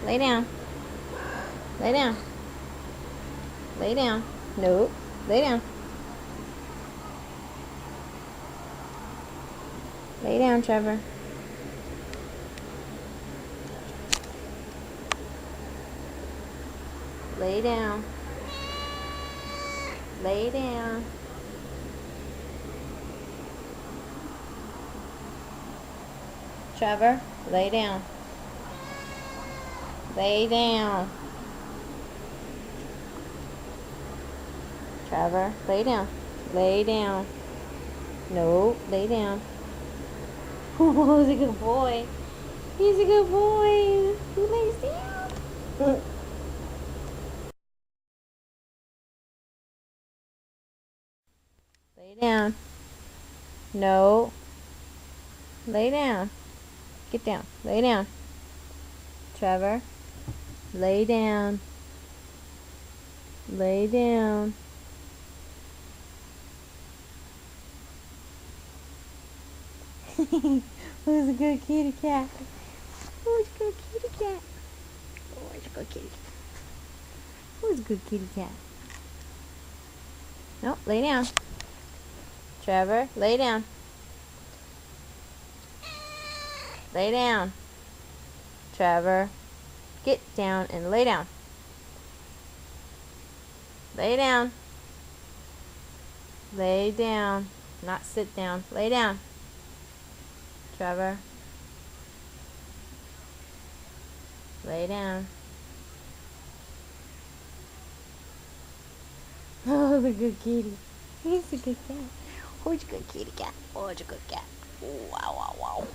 Lay down. Lay down. Lay down. Nope. Lay down. Lay down, Trevor. Lay down. Lay down. Trevor, lay down. Lay down. Trevor, lay down. Lay down. No, lay down. Oh, he's a good boy. He's a good boy. He lays down. Lay down. No. Lay down. Get down. Lay down. Trevor, lay down. Lay down. Who's a good kitty cat? Who's a good kitty cat? Who's a good kitty cat? Who's a good kitty cat? No, lay down. Trevor, lay down. Lay down. Trevor, get down and lay down. Lay down. Lay down. Not sit down. Lay down. Trevor. Lay down. Oh, the good kitty. He's a good cat. Who's a good kitty cat? Oh, it's a good cat. Wow, wow, wow.